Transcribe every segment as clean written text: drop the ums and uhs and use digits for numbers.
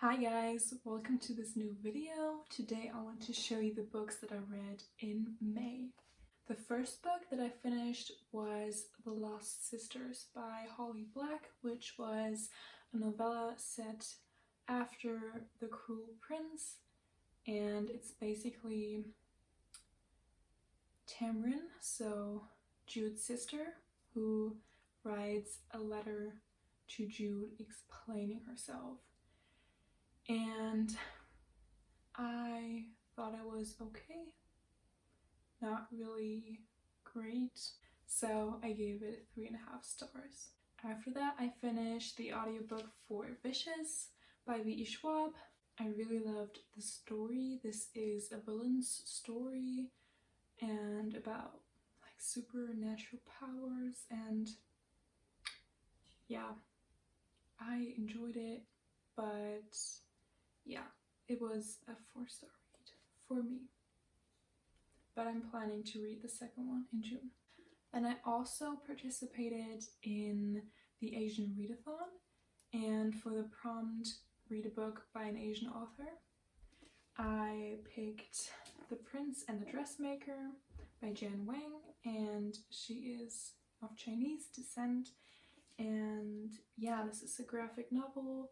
Hi guys, welcome to this new video. Today I want to show you the books that I read in May. The first book that I finished was The Lost Sisters by Holly Black, which was a novella set after The Cruel Prince, and it's basically Tamrin, so Jude's sister, who writes a letter to Jude explaining herself. And I thought it was okay, not really great, so I gave it 3.5 stars. After that, I finished the audiobook for Vicious by V.E. Schwab. I really loved the story. This is a villain's story and about like supernatural powers, and yeah, I enjoyed it, but yeah, it was a 4-star read for me. But I'm planning to read the second one in June. And I also participated in the Asian Readathon, and for the prompt read a book by an Asian author, I picked The Prince and the Dressmaker by Jan Wang, and she is of Chinese descent. And yeah, this is a graphic novel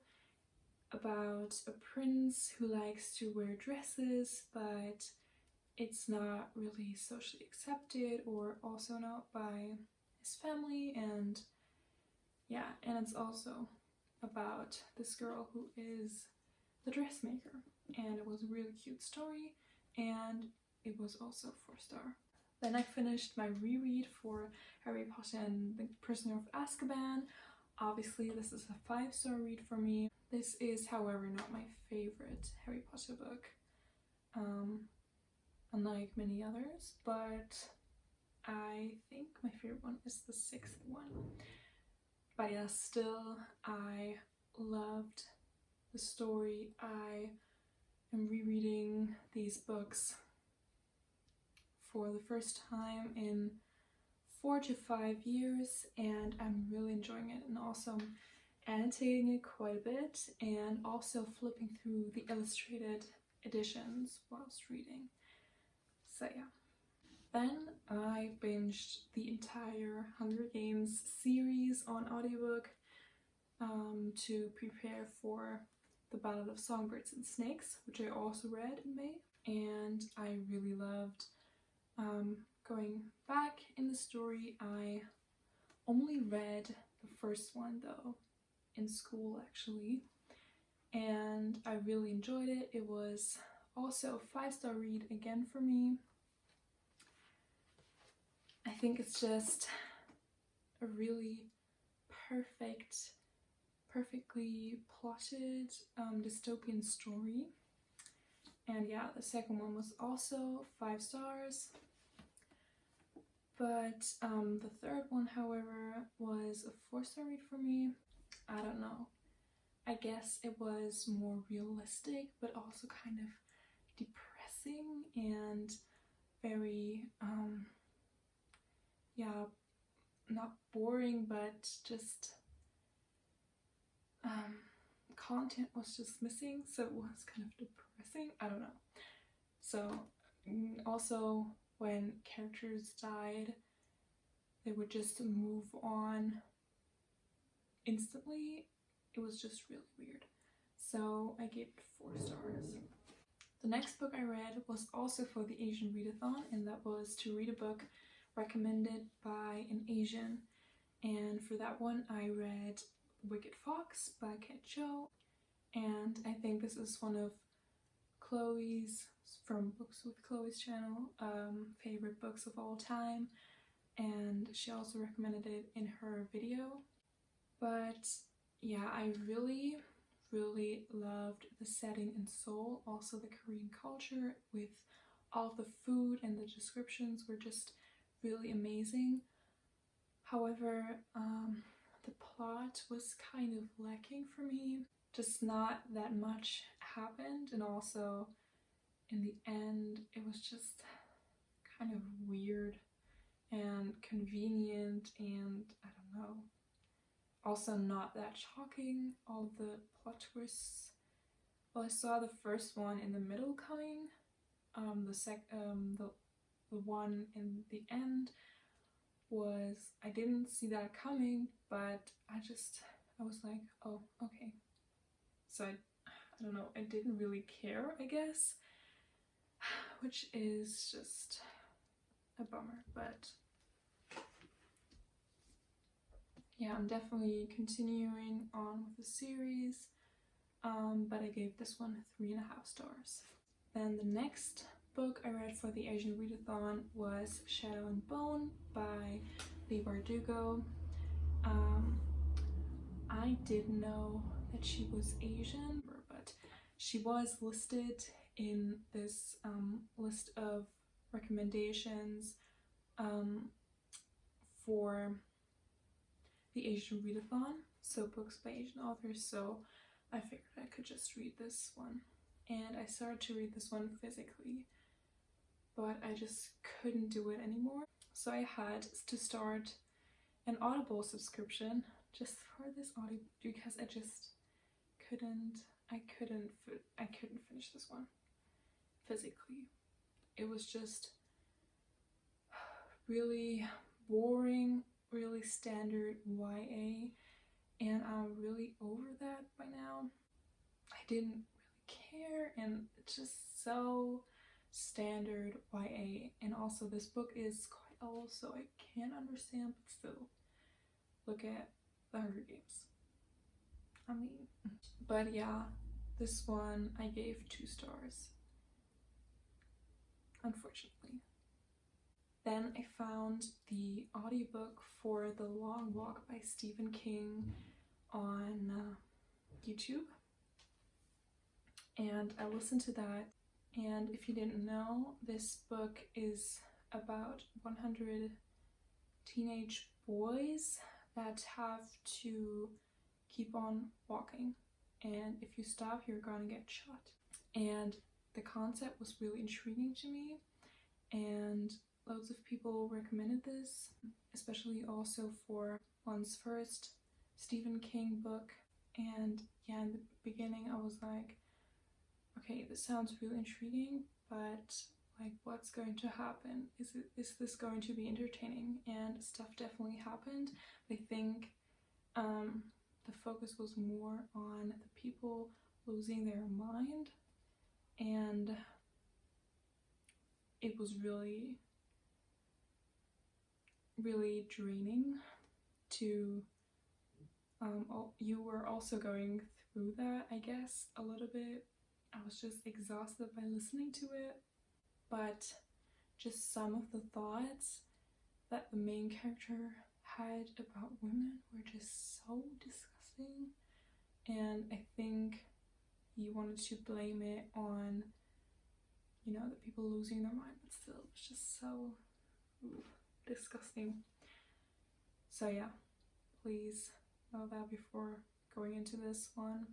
about a prince who likes to wear dresses, but it's not really socially accepted, or also not by his family. And yeah, and it's also about this girl who is the dressmaker, and it was a really cute story, and it was also 4-star. Then I finished my reread for Harry Potter and the Prisoner of Azkaban. Obviously this is a 5-star read for me. This is, however, not my favorite Harry Potter book, unlike many others, but I think my favorite one is the 6th one. But yeah, still, I loved the story. I am rereading these books for the first time in 4 to 5 years, and I'm really enjoying it, and also annotating it quite a bit, and also flipping through the illustrated editions whilst reading. So yeah. Then I binged the entire Hunger Games series on audiobook to prepare for The Ballad of Songbirds and Snakes, which I also read in May, and I really loved going back in the story. I only read the first one though in school actually, and I really enjoyed it. It was also a 5-star read again for me. I think it's just a really perfectly plotted dystopian story. And yeah, the second one was also 5 stars. But the third one, however, was a 4-star read for me. I don't know. I guess it was more realistic, but also kind of depressing and very, yeah, not boring, but just content was just missing, so it was kind of depressing. I don't know. So also, when characters died, they would just move on instantly. It was just really weird. So I gave it 4 stars. The next book I read was also for the Asian Readathon, and that was to read a book recommended by an Asian. And for that one I read Wicked Fox by Kat Cho, and I think this is one of Chloe's, from Books with Chloe's channel, favorite books of all time, and she also recommended it in her video. But yeah, I really loved the setting in Seoul, also the Korean culture with all the food, and the descriptions were just really amazing. However, the plot was kind of lacking for me. Just not that much happened, and also in the end it was just kind of weird and convenient, and I don't know, also not that shocking. All the plot twists Well, I saw the first one in the middle coming. The one in the end was, I didn't see that coming, but I was like, oh, okay. So I don't know, I didn't really care, I guess, which is just a bummer, but yeah, I'm definitely continuing on with the series, but I gave this one 3.5 stars. Then the next book I read for the Asian Readathon was Shadow and Bone by Leigh Bardugo. I didn't know that she was Asian, but she was listed in this list of recommendations for the Asian Readathon, so books by Asian authors, so I figured I could just read this one. And I started to read this one physically, but I just couldn't do it anymore. So I had to start an Audible subscription just for this audiobook because I just couldn't finish this one physically. It was just really boring, really standard YA, and I'm really over that by now. I didn't really care, and it's just so standard YA, and also this book is quite old, so I can't understand, but still, look at The Hunger Games. I mean, but yeah, this one I gave 2 stars, unfortunately. Then I found the audiobook for The Long Walk by Stephen King on YouTube, and I listened to that. And if you didn't know, this book is about 100 teenage boys that have to keep on walking, and if you stop, you're gonna get shot. And the concept was really intriguing to me, and loads of people recommended this, especially also for one's first Stephen King book. And yeah, in the beginning I was like, okay, this sounds really intriguing, but like, what's going to happen? Is this going to be entertaining? And stuff definitely happened. I think the focus was more on the people losing their mind, and it was really draining to you were also going through that, I guess, a little bit. I was just exhausted by listening to it, but just some of the thoughts that the main character had about women were just so disgusting, and I think he wanted to blame it on, you know, the people losing their mind, but still, it was just so disgusting. So yeah, please know that before going into this one.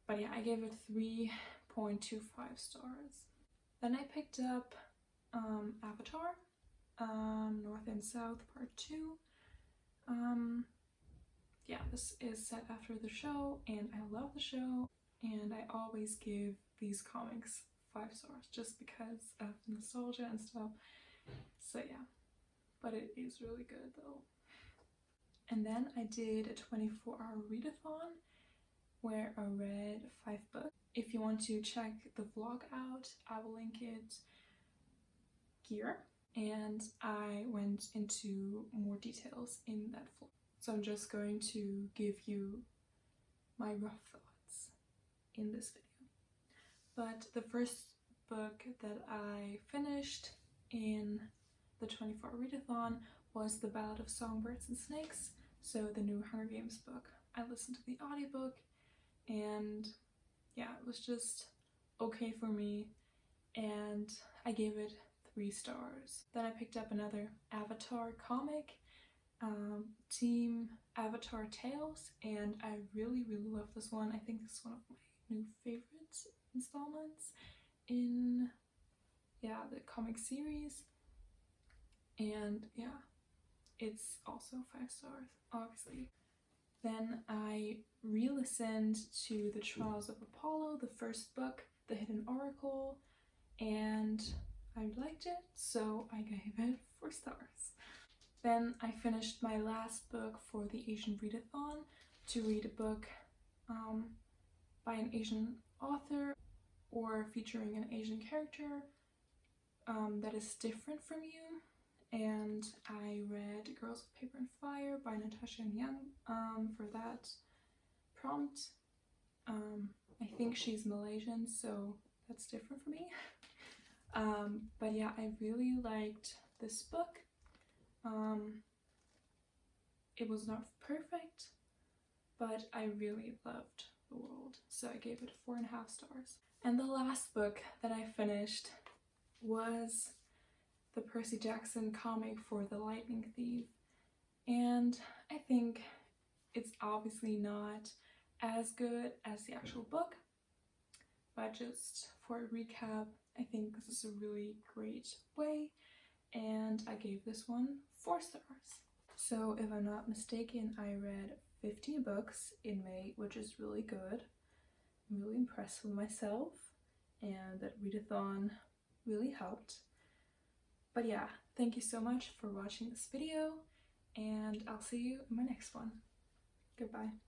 But yeah, I gave it 3.25 stars. Then I picked up Avatar, North and South Part 2. Yeah, this is set after the show, and I love the show, and I always give these comics 5 stars just because of nostalgia and stuff. So yeah, but it is really good though. And then I did a 24-hour readathon where I read 5 books. If you want to check the vlog out, I will link it here. And I went into more details in that vlog. So I'm just going to give you my rough thoughts in this video. But the first book that I finished in the 24-hour readathon was The Ballad of Songbirds and Snakes, so the new Hunger Games book. I listened to the audiobook, and yeah, it was just okay for me, and I gave it 3 stars. Then I picked up another Avatar comic, Team Avatar Tales, and I really love this one. I think this is one of my new favorite installments in the comic series, and yeah, it's also 5 stars, obviously. Then I re-listened to The Trials of Apollo, the first book, The Hidden Oracle, and I liked it, so I gave it 4 stars. Then I finished my last book for the Asian Readathon to read a book by an Asian author or featuring an Asian character that is different from you. And I read Girls of Paper and Fire by Natasha and Young for that prompt. I think she's Malaysian, so that's different for me. But yeah, I really liked this book. It was not perfect, but I really loved the world, so I gave it 4.5 stars. And the last book that I finished was the Percy Jackson comic for The Lightning Thief, and I think it's obviously not as good as the actual book, but just for a recap, I think this is a really great way, and I gave this one 4 stars. So if I'm not mistaken, I read 15 books in May, which is really good. I'm really impressed with myself, and that readathon really helped. But yeah, thank you so much for watching this video, and I'll see you in my next one. Goodbye.